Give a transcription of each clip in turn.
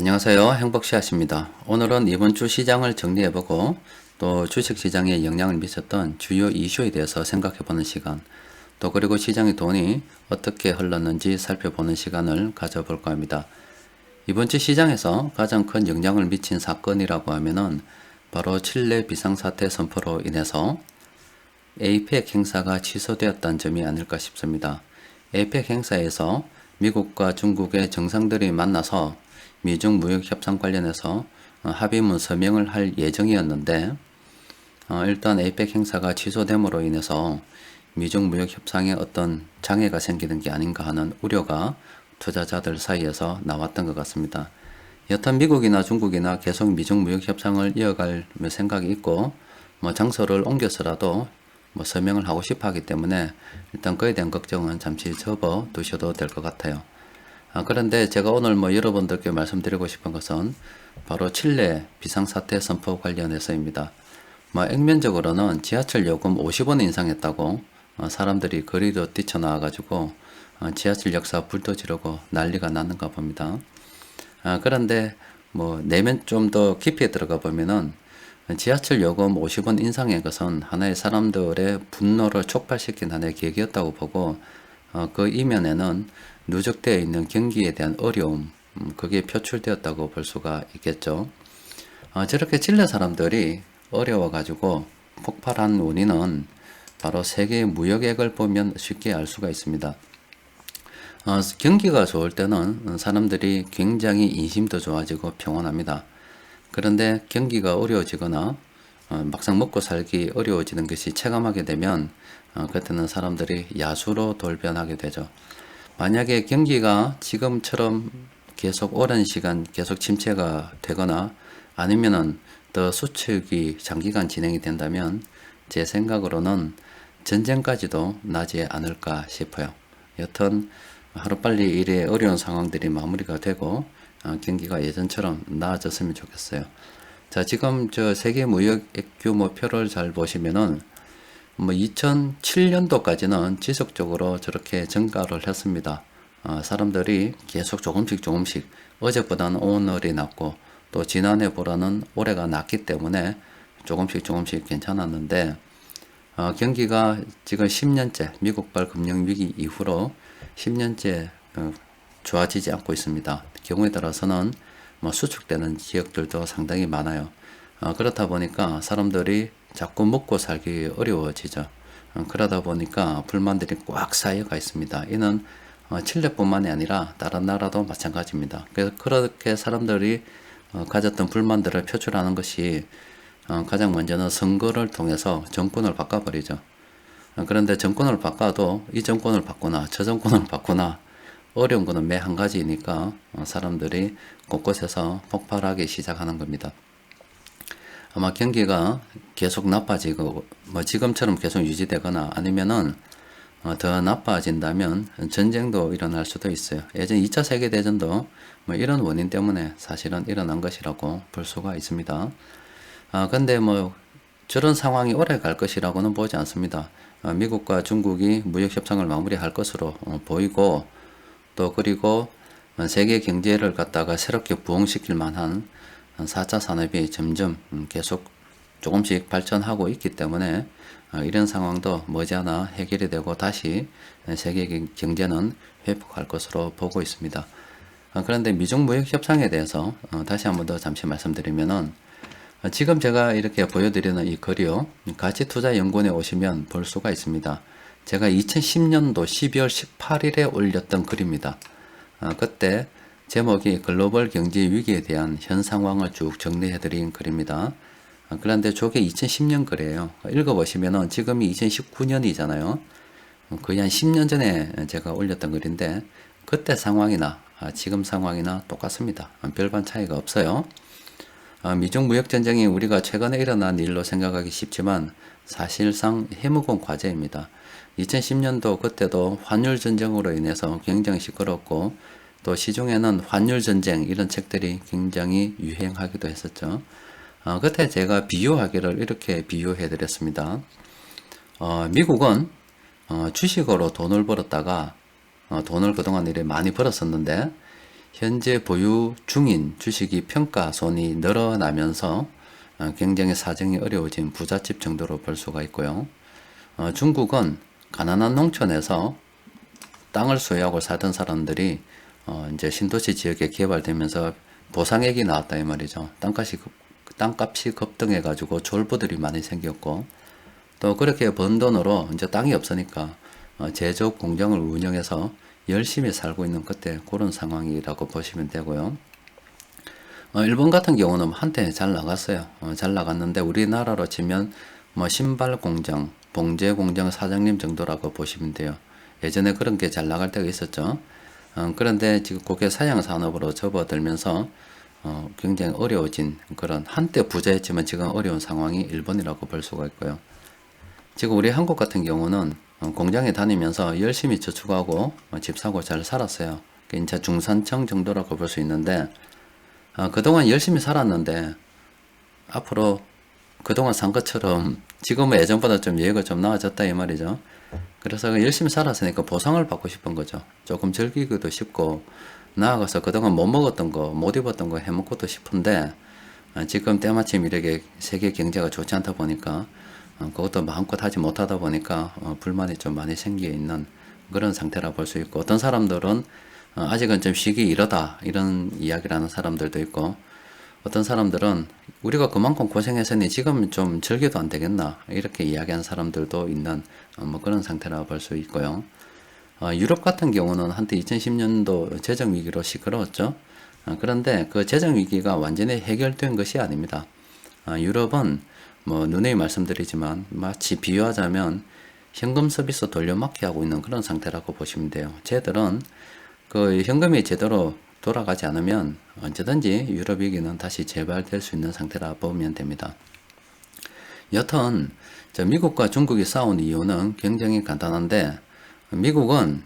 안녕하세요. 행복씨앗입니다. 오늘은 이번 주 시장을 정리해보고 또 주식시장에 영향을 미쳤던 주요 이슈에 대해서 생각해보는 시간, 또 그리고 시장의 돈이 어떻게 흘렀는지 살펴보는 시간을 가져볼까 합니다. 이번 주 시장에서 가장 큰 영향을 미친 사건이라고 하면은 바로 칠레 비상사태 선포로 인해서 APEC 행사가 취소되었다는 점이 아닐까 싶습니다. APEC 행사에서 미국과 중국의 정상들이 만나서 미중 무역 협상 관련해서 합의문 서명을 할 예정이었는데 일단 APEC 행사가 취소됨으로 인해서 미중 무역 협상에 어떤 장애가 생기는 게 아닌가 하는 우려가 투자자들 사이에서 나왔던 것 같습니다. 여튼 미국이나 중국이나 계속 미중 무역 협상을 이어갈 생각이 있고 장소를 옮겨서라도 서명을 하고 싶어 하기 때문에 일단 그에 대한 걱정은 잠시 접어 두셔도 될 것 같아요. 그런데 제가 오늘 여러분들께 말씀드리고 싶은 것은 바로 칠레 비상사태 선포 관련해서입니다. 액면적으로는 지하철 요금 50원 인상했다고 사람들이 거리로 뛰쳐나와가지고 지하철 역사 불도 지르고 난리가 났는가 봅니다. 그런데 내면 좀 더 깊이 들어가 보면은 지하철 요금 50원 인상의 것은 하나의 사람들의 분노를 촉발시킨 하나의 계기였다고 보고 그 이면에는 누적되어 있는 경기에 대한 어려움, 그게 표출되었다고 볼 수가 있겠죠. 저렇게 칠레 사람들이 어려워가지고 폭발한 원인은 바로 세계 무역액을 보면 쉽게 알 수가 있습니다. 경기가 좋을 때는 사람들이 굉장히 인심도 좋아지고 평온합니다. 그런데 경기가 어려워지거나 막상 먹고 살기 어려워지는 것이 체감하게 되면 그때는 사람들이 야수로 돌변하게 되죠. 만약에 경기가 지금처럼 계속 오랜 시간 계속 침체가 되거나 아니면은 더 수축이 장기간 진행이 된다면 제 생각으로는 전쟁까지도 나지 않을까 싶어요. 여튼 하루빨리 이래 어려운 상황들이 마무리가 되고 경기가 예전처럼 나아졌으면 좋겠어요. 자, 지금 저 세계 무역액 규모표를 잘 보시면은 2007년도까지는 지속적으로 저렇게 증가를 했습니다. 사람들이 계속 조금씩 어제보다는 오늘이 낫고 또 지난해보다는 올해가 낫기 때문에 조금씩 괜찮았는데 경기가 지금 10년째 미국발 금융위기 이후로 10년째 좋아지지 않고 있습니다. 경우에 따라서는 수축되는 지역들도 상당히 많아요. 그렇다 보니까 사람들이 자꾸 먹고 살기 어려워지죠. 그러다 보니까 불만들이 꽉 쌓여가 있습니다. 이는 칠레뿐만이 아니라 다른 나라도 마찬가지입니다. 그래서 그렇게 사람들이 가졌던 불만들을 표출하는 것이 가장 먼저는 선거를 통해서 정권을 바꿔버리죠. 그런데 정권을 바꿔도 이 정권을 바꾸나 저 정권을 바꾸나 어려운 거는 매 한 가지이니까 사람들이 곳곳에서 폭발하기 시작하는 겁니다. 아마 경기가 계속 나빠지고 지금처럼 계속 유지되거나 아니면은 더 나빠진다면 전쟁도 일어날 수도 있어요. 예전 2차 세계대전도 이런 원인 때문에 사실은 일어난 것이라고 볼 수가 있습니다. 근데 저런 상황이 오래 갈 것이라고는 보지 않습니다. 미국과 중국이 무역협상을 마무리할 것으로 보이고 또 그리고 세계 경제를 갖다가 새롭게 부흥시킬 만한 4차 산업이 점점 계속 조금씩 발전하고 있기 때문에 이런 상황도 머지않아 해결이 되고 다시 세계 경제는 회복할 것으로 보고 있습니다. 그런데 미중 무역 협상에 대해서 다시 한번 더 잠시 말씀드리면은 지금 제가 이렇게 보여드리는 이 글이요, 가치투자연구원에 오시면 볼 수가 있습니다. 제가 2010년도 12월 18일에 올렸던 글입니다. 그때 제목이 글로벌 경제 위기에 대한 현 상황을 쭉 정리해드린 글입니다. 그런데 저게 2010년 글이에요. 읽어보시면은 지금이 2019년이잖아요. 거의 한 10년 전에 제가 올렸던 글인데 그때 상황이나 지금 상황이나 똑같습니다. 별반 차이가 없어요. 미중 무역 전쟁이 우리가 최근에 일어난 일로 생각하기 쉽지만 사실상 해묵은 과제입니다. 2010년도 그때도 환율 전쟁으로 인해서 굉장히 시끄럽고 또 시중에는 환율 전쟁 이런 책들이 굉장히 유행하기도 했었죠. 그때 제가 비유하기를 이렇게 비유해 드렸습니다. 미국은 주식으로 돈을 벌었다가 돈을 그동안 이렇게 많이 벌었었는데 현재 보유 중인 주식이 평가손이 늘어나면서 굉장히 사정이 어려워진 부잣집 정도로 볼 수가 있고요. 중국은 가난한 농촌에서 땅을 소유하고 살던 사람들이 이제 신도시 지역에 개발되면서 보상액이 나왔다 이 말이죠. 땅값이 급등해 가지고 졸부들이 많이 생겼고, 또 그렇게 번 돈으로 이제 땅이 없으니까 제조업 공장을 운영해서 열심히 살고 있는 그때 그런 상황이라고 보시면 되고요. 일본 같은 경우는 한때 잘 나갔어요. 잘 나갔는데 우리나라로 치면 뭐 신발 공장, 봉제 공장 사장님 정도라고 보시면 돼요. 예전에 그런 게 잘 나갈 때가 있었죠. 그런데 지금 그게 사양 산업으로 접어들면서 굉장히 어려워진 그런, 한때 부자였지만 지금 어려운 상황이 일본이라고 볼 수가 있고요. 지금 우리 한국 같은 경우는 공장에 다니면서 열심히 저축하고 집 사고 잘 살았어요. 이제 중산층 정도라고 볼 수 있는데, 그동안 열심히 살았는데 앞으로 그동안 산 것처럼 지금은 예전보다 좀 여유가 좀 나아졌다 이 말이죠. 그래서 열심히 살았으니까 보상을 받고 싶은 거죠. 조금 즐기기도 싶고, 나아가서 그동안 못 먹었던 거, 못 입었던 거 해먹고도 싶은데, 지금 때마침 이렇게 세계 경제가 좋지 않다 보니까 그것도 마음껏 하지 못하다 보니까 불만이 좀 많이 생겨 있는 그런 상태라 볼 수 있고, 어떤 사람들은 아직은 좀 쉬기 이르다 이런 이야기를 하는 사람들도 있고, 어떤 사람들은 우리가 그만큼 고생했으니 지금 좀 즐겨도 안 되겠나 이렇게 이야기하는 사람들도 있는 뭐 그런 상태라 볼 수 있고요. 유럽 같은 경우는 한때 2010년도 재정 위기로 시끄러웠죠. 그런데 그 재정 위기가 완전히 해결된 것이 아닙니다. 유럽은 뭐 누누이 말씀드리지만 마치 비유하자면 현금 서비스 돌려막기 하고 있는 그런 상태라고 보시면 돼요. 쟤들은 그 현금이 제대로 돌아가지 않으면 언제든지 유럽 위기는 다시 재발될 수 있는 상태라 보면 됩니다. 여튼 미국과 중국이 싸운 이유는 굉장히 간단한데, 미국은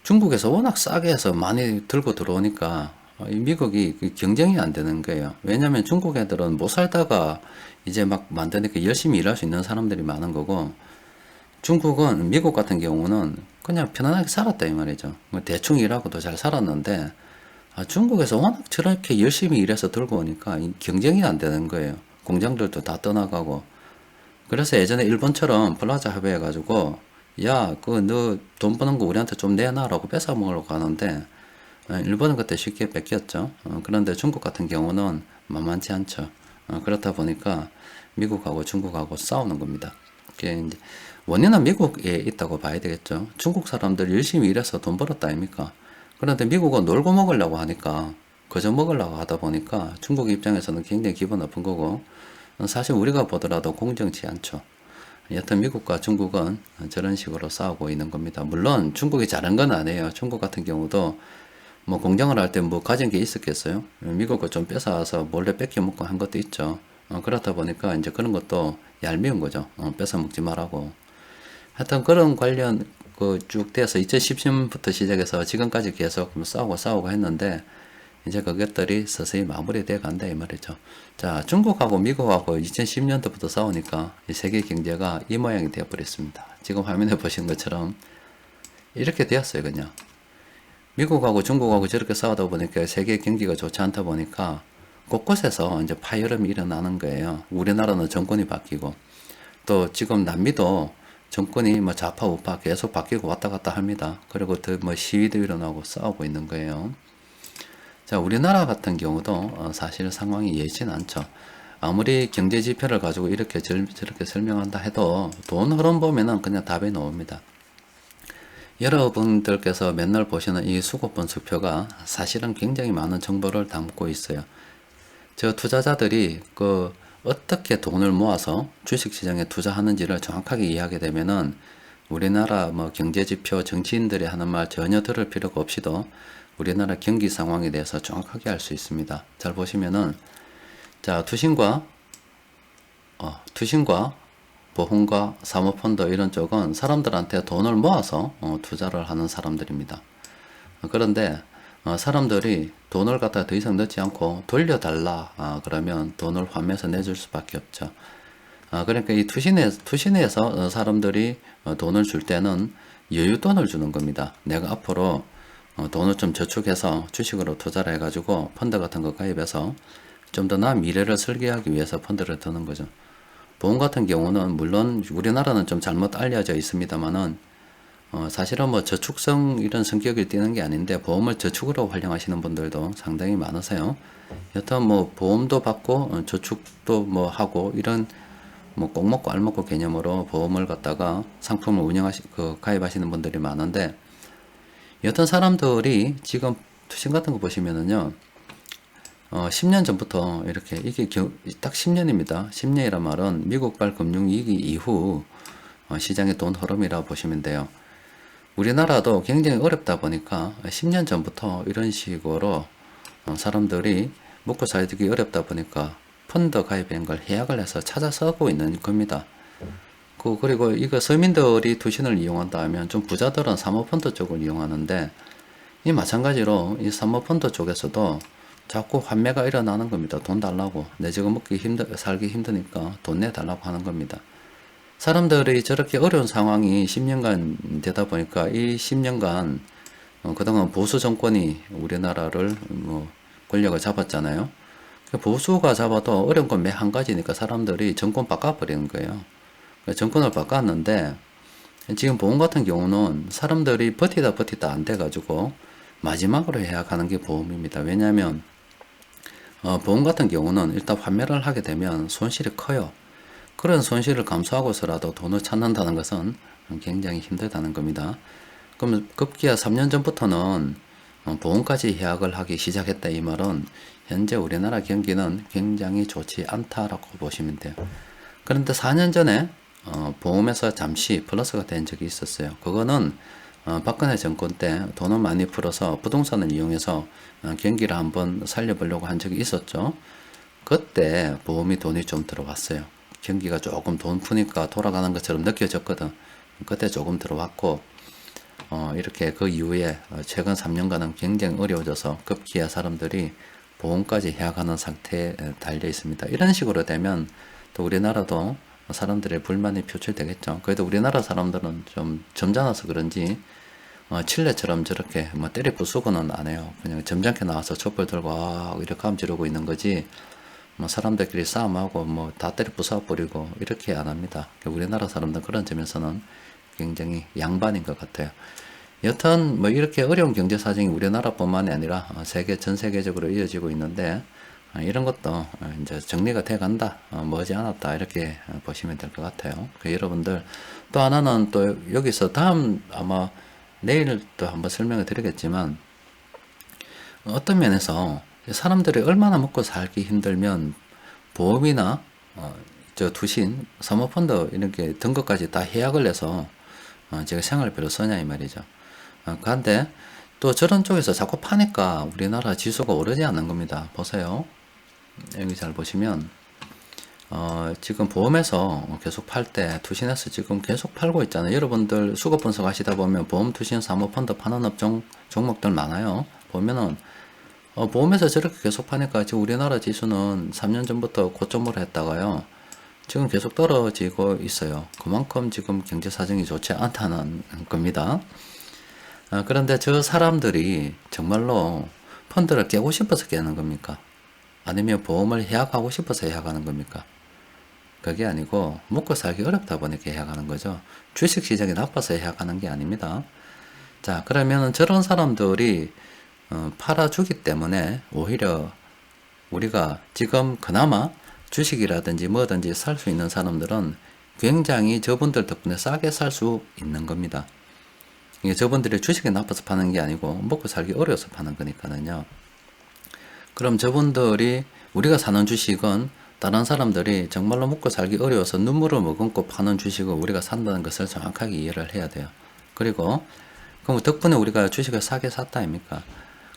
중국에서 워낙 싸게 해서 많이 들고 들어오니까 미국이 경쟁이 안 되는 거예요. 왜냐면 중국 애들은 못 살다가 이제 막 만드니까 열심히 일할 수 있는 사람들이 많은 거고, 중국은, 미국 같은 경우는 그냥 편안하게 살았다 이 말이죠. 뭐 대충 일하고도 잘 살았는데, 중국에서 워낙 저렇게 열심히 일해서 들고 오니까 경쟁이 안 되는 거예요. 공장들도 다 떠나가고. 그래서 예전에 일본처럼 플라자 합의해가지고, 야, 그거 너 돈 버는 거 우리한테 좀 내놔라고 뺏어 먹으려고 하는데, 일본은 그때 쉽게 뺏겼죠. 그런데 중국 같은 경우는 만만치 않죠. 그렇다 보니까 미국하고 중국하고 싸우는 겁니다. 이제 원인은 미국에 있다고 봐야 되겠죠. 중국 사람들 열심히 일해서 돈 벌었다 아닙니까? 그런데 미국은 놀고 먹으려고 하니까, 그저 먹으려고 하다 보니까 중국 입장에서는 굉장히 기분 나쁜 거고, 사실 우리가 보더라도 공정치 않죠. 여튼 미국과 중국은 저런 식으로 싸우고 있는 겁니다. 물론 중국이 잘한 건 아니에요. 중국 같은 경우도 뭐 공장을 할 때 뭐 가진 게 있었겠어요. 미국을 좀 뺏어와서 몰래 뺏겨 먹고 한 것도 있죠. 그렇다 보니까 이제 그런 것도 얄미운 거죠. 뺏어 먹지 말라고. 하여튼 그런 관련 그 쭉 돼서 2010년부터 시작해서 지금까지 계속 싸우고 했는데, 이제 그것들이 서서히 마무리돼 간다 이 말이죠. 자, 중국하고 미국하고 2010년도부터 싸우니까 이 세계 경제가 이 모양이 되어 버렸습니다. 지금 화면에 보시는 것처럼 이렇게 되었어요. 그냥 미국하고 중국하고 저렇게 싸우다 보니까 세계 경기가 좋지 않다 보니까 곳곳에서 이제 파열음이 일어나는 거예요. 우리나라는 정권이 바뀌고, 또 지금 남미도 정권이 뭐 좌파 우파 계속 바뀌고 왔다 갔다 합니다. 그리고 더 뭐 시위도 일어나고 싸우고 있는 거예요. 자, 우리나라 같은 경우도 사실 상황이 예진 않죠. 아무리 경제 지표를 가지고 이렇게 저렇게 설명한다 해도 돈 흐름 보면은 그냥 답이 나옵니다. 여러분들께서 맨날 보시는 이 수급분수표가 사실은 굉장히 많은 정보를 담고 있어요. 저 투자자들이 어떻게 돈을 모아서 주식시장에 투자하는지를 정확하게 이해하게 되면은 우리나라 뭐 경제지표, 정치인들이 하는 말 전혀 들을 필요가 없이도 우리나라 경기 상황에 대해서 정확하게 알 수 있습니다. 잘 보시면은, 자, 투신과 보험과 사모펀드 이런 쪽은 사람들한테 돈을 모아서 투자를 하는 사람들입니다. 그런데 사람들이 돈을 갖다 더 이상 넣지 않고 돌려달라 그러면 돈을 환매해서 내줄 수밖에 없죠. 그러니까 이 투신에서 사람들이 돈을 줄 때는 여윳돈을 주는 겁니다. 내가 앞으로 돈을 좀 저축해서 주식으로 투자를 해가지고 펀드 같은 거 가입해서 좀 더 나은 미래를 설계하기 위해서 펀드를 드는 거죠. 보험 같은 경우는 물론 우리나라는 좀 잘못 알려져 있습니다만은 사실은 뭐 저축성 이런 성격이 띠는 게 아닌데 보험을 저축으로 활용하시는 분들도 상당히 많으세요. 여튼 뭐 보험도 받고 저축도 뭐 하고 이런 뭐 꼭 먹고 알 먹고 개념으로 보험을 갖다가 상품을 가입하시는 분들이 많은데 여튼 사람들이 지금 투신 같은 거 보시면은요 10년 전부터 이렇게 이게 딱 10년입니다. 10년이란 말은 미국발 금융위기 이후 시장의 돈 흐름이라고 보시면 돼요. 우리나라도 굉장히 어렵다 보니까 10년 전부터 이런 식으로 사람들이 먹고 살기 어렵다 보니까 펀드 가입한 걸 해약을 해서 찾아 쓰고 있는 겁니다. 그리고 이거 서민들이 투신을 이용한다 하면 좀 부자들은 사모펀드 쪽을 이용하는데 이 마찬가지로 이 사모펀드 쪽에서도 자꾸 환매가 일어나는 겁니다. 돈 달라고. 내 지금 살기 힘드니까 돈 내달라고 하는 겁니다. 사람들이 저렇게 어려운 상황이 10년간 되다 보니까 이 10년간 그동안 보수 정권이 우리나라를 권력을 잡았잖아요. 보수가 잡아도 어려운 건 매 한 가지니까 사람들이 정권 바꿔버리는 거예요. 정권을 바꿨는데 지금 보험 같은 경우는 사람들이 버티다 안 돼가지고 마지막으로 해야 하는 게 보험입니다. 왜냐하면 보험 같은 경우는 일단 환매를 하게 되면 손실이 커요. 그런 손실을 감수하고서라도 돈을 찾는다는 것은 굉장히 힘들다는 겁니다. 그럼 급기야 3년 전부터는 보험까지 예약을 하기 시작했다 이 말은 현재 우리나라 경기는 굉장히 좋지 않다라고 보시면 돼요. 그런데 4년 전에 보험에서 잠시 플러스가 된 적이 있었어요. 그거는 박근혜 정권 때 돈을 많이 풀어서 부동산을 이용해서 경기를 한번 살려보려고 한 적이 있었죠. 그때 보험이 돈이 좀 들어왔어요. 경기가 조금 돈 푸니까 돌아가는 것처럼 느껴졌거든. 그때 조금 들어왔고 이렇게 그 이후에 최근 3년간은 굉장히 어려워져서 급기야 사람들이 보험까지 해약하는 상태에 달려 있습니다. 이런 식으로 되면 또 우리나라도 사람들의 불만이 표출되겠죠. 그래도 우리나라 사람들은 좀 점잖아서 그런지 칠레처럼 저렇게 뭐 때려 부수고는 안 해요. 그냥 점잖게 나와서 촛불 들고 이렇게 하면 지르고 있는 거지 뭐 사람들끼리 싸움하고 뭐 다 때려 부숴버리고 이렇게 안 합니다. 우리나라 사람들 그런 점에서는 굉장히 양반인 것 같아요. 여튼 뭐 이렇게 어려운 경제 사정이 우리나라뿐만이 아니라 전 세계적으로 이어지고 있는데 이런 것도 이제 정리가 돼 간다, 머지 않았다 이렇게 보시면 될 것 같아요. 여러분들 또 하나는 또 여기서 다음 아마 내일 또 한번 설명을 드리겠지만 어떤 면에서 사람들이 얼마나 먹고 살기 힘들면 보험이나 투신, 사모펀드 이렇게 등급까지 다 해약을 해서 제가 생활비로 쓰냐 이 말이죠. 그런데 또 저런 쪽에서 자꾸 파니까 우리나라 지수가 오르지 않는 겁니다. 보세요. 여기 잘 보시면 지금 보험에서 계속 팔 때 투신해서 지금 계속 팔고 있잖아요. 여러분들 수급 분석 하시다 보면 보험, 투신, 사모펀드 파는 업종 종목들 많아요. 보면은 보험에서 저렇게 계속 파니까 지금 우리나라 지수는 3년 전부터 고점으로 했다가요 지금 계속 떨어지고 있어요. 그만큼 지금 경제 사정이 좋지 않다는 겁니다. 그런데 저 사람들이 정말로 펀드를 깨고 싶어서 깨는 겁니까? 아니면 보험을 해약하고 싶어서 해약하는 겁니까? 그게 아니고 먹고 살기 어렵다 보니까 해약하는 거죠. 주식시장이 나빠서 해약하는 게 아닙니다. 자, 그러면 저런 사람들이 팔아주기 때문에 오히려 우리가 지금 그나마 주식이라든지 뭐든지 살 수 있는 사람들은 굉장히 저분들 덕분에 싸게 살 수 있는 겁니다. 이게 저분들이 주식이 나빠서 파는 게 아니고 먹고 살기 어려워서 파는 거니까는요. 그럼 저분들이 우리가 사는 주식은 다른 사람들이 정말로 먹고 살기 어려워서 눈물을 머금고 파는 주식을 우리가 산다는 것을 정확하게 이해를 해야 돼요. 그리고 그럼 덕분에 우리가 주식을 싸게 샀다 아닙니까?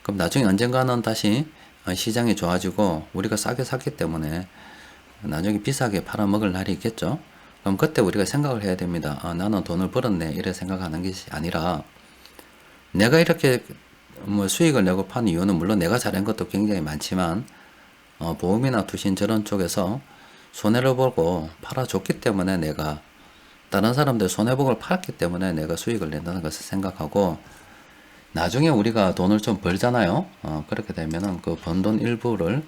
그럼 나중에 언젠가는 다시 시장이 좋아지고 우리가 싸게 샀기 때문에 나중에 비싸게 팔아먹을 날이 있겠죠. 그럼 그때 우리가 생각을 해야 됩니다. 나는 돈을 벌었네 이래 생각하는 것이 아니라 내가 이렇게 뭐 수익을 내고 판 이유는 물론 내가 잘한 것도 굉장히 많지만 보험이나 투신 저런 쪽에서 손해를 보고 팔아줬기 때문에 내가 다른 사람들 손해보고 팔았기 때문에 내가 수익을 낸다는 것을 생각하고 나중에 우리가 돈을 좀 벌잖아요. 그렇게 되면은 그 번 돈 일부를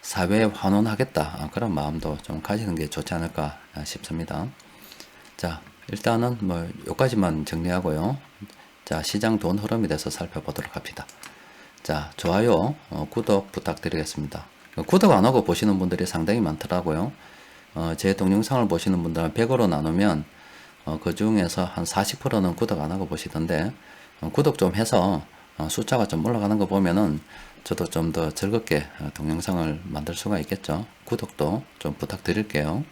사회에 환원하겠다. 그런 마음도 좀 가지는 게 좋지 않을까 싶습니다. 자, 일단은 뭐 요까지만 정리하고요. 자, 시장 돈 흐름에 대해서 살펴보도록 합니다. 자, 좋아요, 구독 부탁드리겠습니다. 구독 안 하고 보시는 분들이 상당히 많더라고요. 제 동영상을 보시는 분들은 100으로 나누면 그 중에서 한 40%는 구독 안 하고 보시던데, 구독 좀 해서 숫자가 좀 올라가는 거 보면은 저도 좀 더 즐겁게 동영상을 만들 수가 있겠죠. 구독도 좀 부탁드릴게요.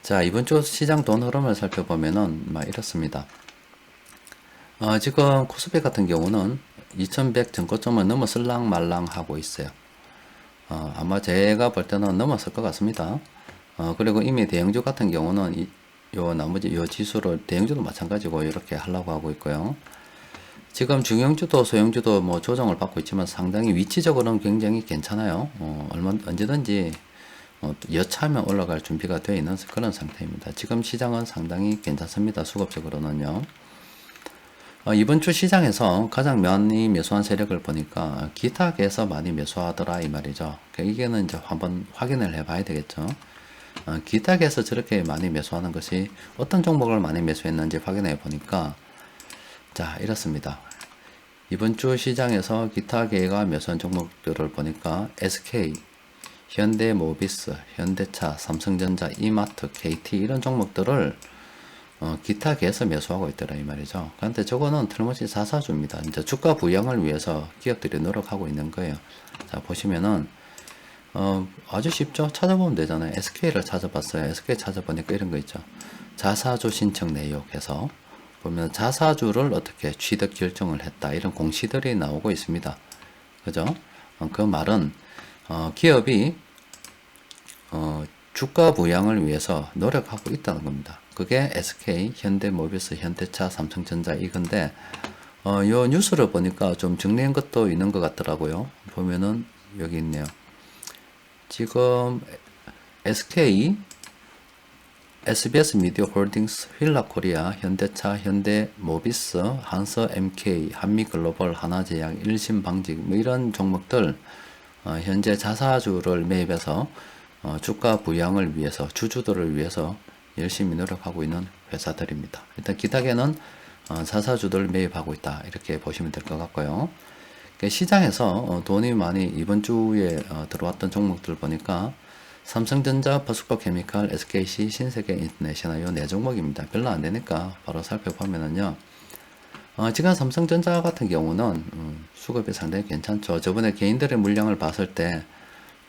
자, 이번 주 시장 돈 흐름을 살펴보면은 이렇습니다. 지금 코스피 같은 경우는 2100 전고점을 넘어설랑 말랑 하고 있어요. 아마 제가 볼 때는 넘었을 것 같습니다. 그리고 이미 대형주 같은 경우는 나머지 요 지수를 대형주도 마찬가지고 이렇게 하려고 하고 있고요. 지금 중형주도 소형주도 뭐 조정을 받고 있지만 상당히 위치적으로는 굉장히 괜찮아요. 언제든지 여차하면 올라갈 준비가 되어 있는 그런 상태입니다. 지금 시장은 상당히 괜찮습니다. 수급적으로는요. 이번 주 시장에서 가장 많이 매수한 세력을 보니까 기타계에서 많이 매수하더라 이 말이죠. 이게는 이제 한번 확인을 해봐야 되겠죠. 기타계에서 저렇게 많이 매수하는 것이 어떤 종목을 많이 매수했는지 확인해 보니까 자, 이렇습니다. 이번 주 시장에서 기타계가 매수한 종목들을 보니까 SK, 현대모비스, 현대차, 삼성전자, 이마트, KT 이런 종목들을 기타계에서 매수하고 있더라 이 말이죠. 그런데 저거는 틀림없이 자사주입니다. 이제 주가 부양을 위해서 기업들이 노력하고 있는 거예요. 자, 보시면은 아주 쉽죠. 찾아보면 되잖아요. SK를 찾아봤어요. SK 찾아보니까 이런 거 있죠. 자사주 신청 내역에서 보면 자사주를 어떻게 취득 결정을 했다 이런 공시들이 나오고 있습니다. 그죠? 그 말은 기업이 주가 부양을 위해서 노력하고 있다는 겁니다. 그게 SK, 현대모비스, 현대차, 삼성전자 이건데 요 뉴스를 보니까 좀 정리한 것도 있는 것 같더라고요. 보면은 여기 있네요. 지금 SK, SBS 미디어 홀딩스, 휠라코리아, 현대차, 현대모비스, 한서 MK, 한미글로벌, 하나제약, 일신방직 뭐 이런 종목들 현재 자사주를 매입해서 주가 부양을 위해서 주주들을 위해서 열심히 노력하고 있는 회사들입니다. 일단 기타계는 자사주들 매입하고 있다 이렇게 보시면 될 것 같고요. 시장에서 돈이 많이 이번 주에 들어왔던 종목들 보니까 삼성전자, 버스코케미칼, SKC, 신세계 인터내셔널 요 네 종목입니다. 별로 안 되니까 바로 살펴보면은요. 지금 삼성전자 같은 경우는 수급이 상당히 괜찮죠. 저번에 개인들의 물량을 봤을 때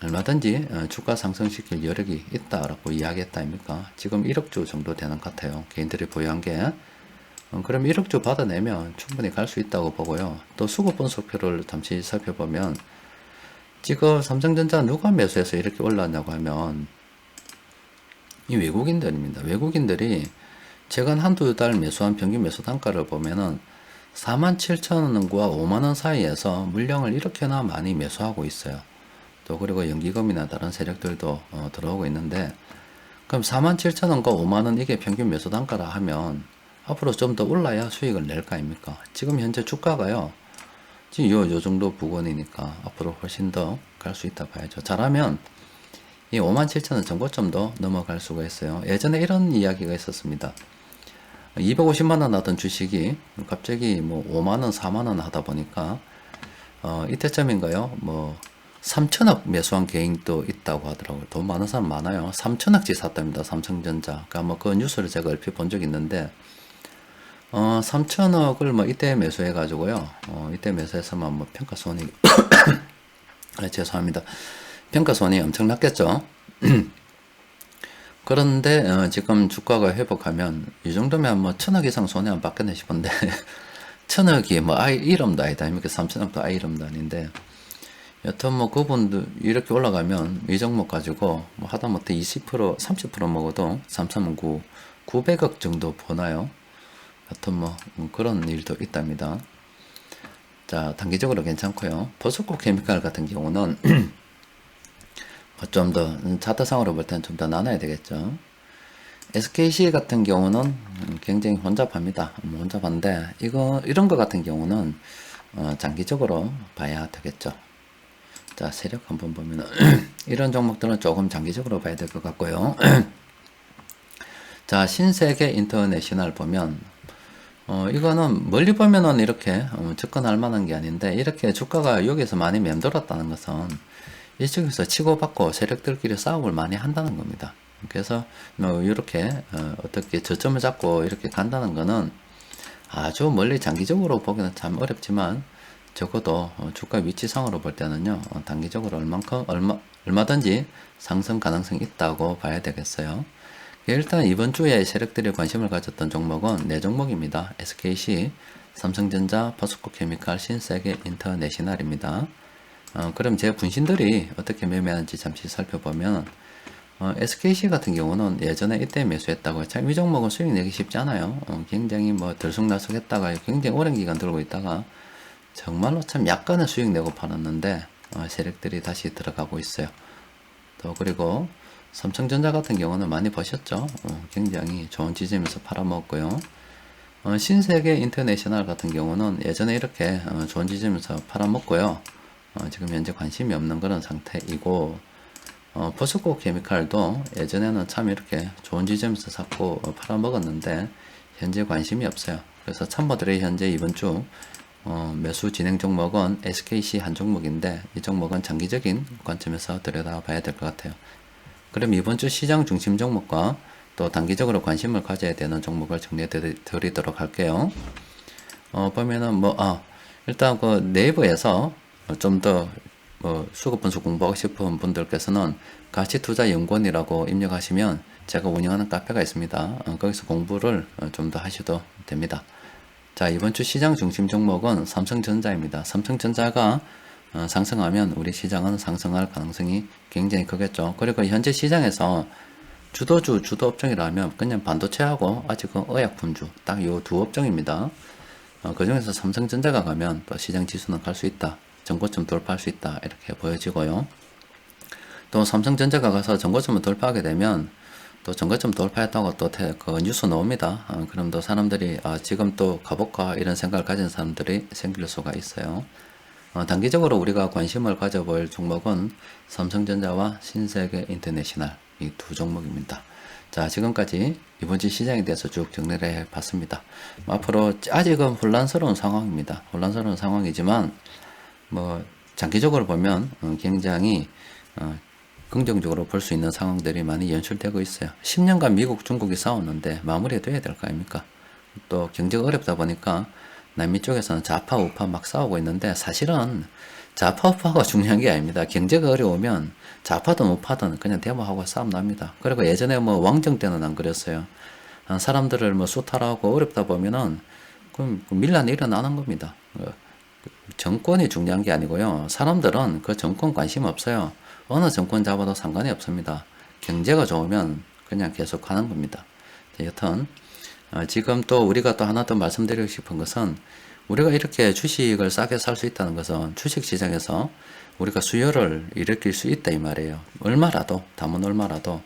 얼마든지 주가 상승시킬 여력이 있다라고 이야기했다 아닙니까? 지금 1억 주 정도 되는 것 같아요. 개인들이 보유한 게. 그럼 1억 주 받아내면 충분히 갈 수 있다고 보고요. 또 수급 분석표를 잠시 살펴보면 지금 삼성전자 누가 매수해서 이렇게 올랐냐고 하면 이 외국인들입니다. 외국인들이 최근 한두 달 매수한 평균 매수 단가를 보면은 47,000원과 5만원 사이에서 물량을 이렇게나 많이 매수하고 있어요. 또 그리고 연기금이나 다른 세력들도 들어오고 있는데 그럼 47,000원과 5만원 이게 평균 매수 단가라 하면 앞으로 좀 더 올라야 수익을 낼 거 아닙니까? 지금 현재 주가가요. 지금 요 정도 부근이니까 앞으로 훨씬 더 갈 수 있다 봐야죠. 잘하면 이 57,000원 전고점도 넘어갈 수가 있어요. 예전에 이런 이야기가 있었습니다. 250만원 하던 주식이 갑자기 뭐 5만원, 4만원 하다 보니까 이때쯤인가요? 뭐 3천억 매수한 개인도 있다고 하더라고요. 돈 많은 사람 많아요. 3천억치 샀답니다. 삼성전자. 그러니까 뭐 그 뉴스를 제가 얼핏 본 적이 있는데 3천억을 뭐 이때 매수해 가지고요. 이때 매수해서만 뭐 평가손이 죄송합니다. 평가손이 엄청 났겠죠. 그런데 지금 주가가 회복하면 이 정도면 뭐 1,000억 이상 손해 안 받겠네 싶은데 1,000억이 뭐 아예 이름도 아니다 아닙니까? 3천억도 아예 이름도 아닌데 여튼 뭐 그분도 이렇게 올라가면 이 종목 가지고 뭐 하다못해 20% 30% 먹어도 3,309 900억 정도 버나요? 여튼 뭐 그런 일도 있답니다. 자, 단기적으로 괜찮고요. 버스코 케미칼 같은 경우는 좀 더 차트상으로 볼 때는 좀 더 나눠야 되겠죠. SKC 같은 경우는 굉장히 혼잡합니다. 혼잡한데 이런 거 같은 경우는 장기적으로 봐야 되겠죠. 자, 세력 한번 보면은 이런 종목들은 조금 장기적으로 봐야 될 것 같고요. 자, 신세계 인터내셔널 보면 이거는 멀리 보면은 이렇게 접근할 만한 게 아닌데, 이렇게 주가가 여기서 많이 맴돌았다는 것은 이쪽에서 치고받고 세력들끼리 싸움을 많이 한다는 겁니다. 그래서 이렇게 어떻게 저점을 잡고 이렇게 간다는 거는 아주 멀리 장기적으로 보기는 참 어렵지만, 적어도 주가 위치상으로 볼 때는요, 단기적으로 얼마든지 상승 가능성이 있다고 봐야 되겠어요. 일단 이번 주에 세력들이 관심을 가졌던 종목은 네 종목입니다. SKC, 삼성전자, 포스코케미칼, 신세계, 인터내셔널입니다. 그럼 제 분신들이 어떻게 매매하는지 잠시 살펴보면, SKC 같은 경우는 예전에 이때 매수했다고, 참 이 종목은 수익 내기 쉽지 않아요. 굉장히 들쑥날쑥했다가 굉장히 오랜 기간 들고 있다가 정말로 참 약간의 수익 내고 팔았는데 세력들이 다시 들어가고 있어요. 또 그리고 삼성전자 같은 경우는 많이 보셨죠? 굉장히 좋은 지점에서 팔아먹었고요. 신세계 인터내셔널 같은 경우는 예전에 이렇게 좋은 지점에서 팔아먹고요. 지금 현재 관심이 없는 그런 상태이고, 포스코 케미칼도 예전에는 참 이렇게 좋은 지점에서 샀고 팔아먹었는데 현재 관심이 없어요. 그래서 참모들의 현재 이번 주 매수 진행 종목은 SKC 한 종목인데, 이 종목은 장기적인 관점에서 들여다봐야 될 것 같아요. 그럼 이번 주 시장 중심 종목과 또 단기적으로 관심을 가져야 되는 종목을 정리해 드리도록 할게요. 보면은 일단 그 네이버에서 좀 더 수급 분석 공부하고 싶은 분들께서는 가치투자연구원이라고 입력하시면 제가 운영하는 카페가 있습니다. 거기서 공부를 좀 더 하셔도 됩니다. 자, 이번 주 시장 중심 종목은 삼성전자입니다. 삼성전자가 상승하면 우리 시장은 상승할 가능성이 굉장히 크겠죠. 그리고 현재 시장에서 주도주, 주도 업종이라면 그냥 반도체하고 아직은 의약품주, 딱 요 두 업종입니다. 그 중에서 삼성전자가 가면 또 시장 지수는 갈 수 있다, 전고점 돌파할 수 있다, 이렇게 보여지고요. 또 삼성전자가 가서 전고점을 돌파하게 되면 또 전고점 돌파했다고 또 그 뉴스 나옵니다. 그럼 또 사람들이 지금 또 가볼까 이런 생각을 가진 사람들이 생길 수가 있어요. 단기적으로 우리가 관심을 가져볼 종목은 삼성전자와 신세계 인터내셔널, 이 두 종목입니다. 자, 지금까지 이번 주 시장에 대해서 쭉 정리를 해봤습니다. 앞으로 아직은 혼란스러운 상황입니다. 혼란스러운 상황이지만 장기적으로 보면 굉장히 긍정적으로 볼 수 있는 상황들이 많이 연출되고 있어요. 10년간 미국, 중국이 싸웠는데 마무리돼야 될 거 아닙니까? 또 경제가 어렵다 보니까 남미 쪽에서는 좌파, 우파 막 싸우고 있는데, 사실은 좌파, 우파가 중요한 게 아닙니다. 경제가 어려우면 좌파든 우파든 그냥 데모하고 싸움 납니다. 그리고 예전에 왕정 때는 안 그랬어요. 사람들을 수탈하고 어렵다 보면은 그럼 밀란이 일어나는 겁니다. 정권이 중요한 게 아니고요. 사람들은 그 정권 관심 없어요. 어느 정권 잡아도 상관이 없습니다. 경제가 좋으면 그냥 계속 하는 겁니다. 여튼 지금 또 우리가 또 하나 더 말씀드리고 싶은 것은, 우리가 이렇게 주식을 싸게 살 수 있다는 것은 주식시장에서 우리가 수요를 일으킬 수 있다 이 말이에요. 얼마라도, 담은 얼마라도.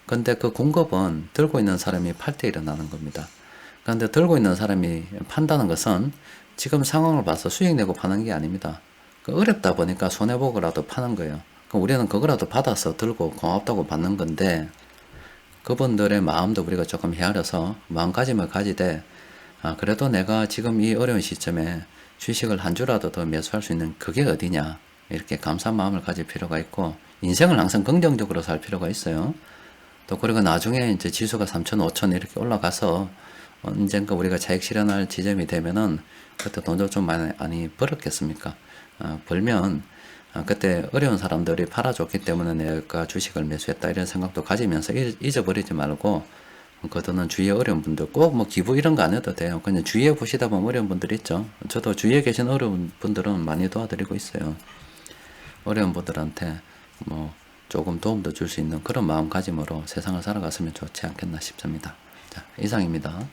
근데 그 공급은 들고 있는 사람이 팔 때 일어나는 겁니다. 그런데 들고 있는 사람이 판다는 것은 지금 상황을 봐서 수익 내고 파는 게 아닙니다. 어렵다 보니까 손해보고라도 파는 거예요. 우리는 그거라도 받아서 들고 고맙다고 받는 건데, 그분들의 마음도 우리가 조금 헤아려서 마음가짐을 가지되, 그래도 내가 지금 이 어려운 시점에 주식을 한 주라도 더 매수할 수 있는 그게 어디냐, 이렇게 감사한 마음을 가질 필요가 있고, 인생을 항상 긍정적으로 살 필요가 있어요. 또 그리고 나중에 이제 지수가 3천, 5천 이렇게 올라가서 언젠가 우리가 차익 실현할 지점이 되면은 그때 돈도 좀 많이 벌었겠습니까? 벌면 그때 어려운 사람들이 팔아줬기 때문에 내가 주식을 매수했다, 이런 생각도 가지면서 잊어버리지 말고, 그거는 주위에 어려운 분들, 꼭 기부 이런 거 안 해도 돼요. 그냥 주위에 보시다 보면 어려운 분들 있죠. 저도 주위에 계신 어려운 분들은 많이 도와드리고 있어요. 어려운 분들한테 조금 도움도 줄 수 있는 그런 마음가짐으로 세상을 살아갔으면 좋지 않겠나 싶습니다. 자, 이상입니다.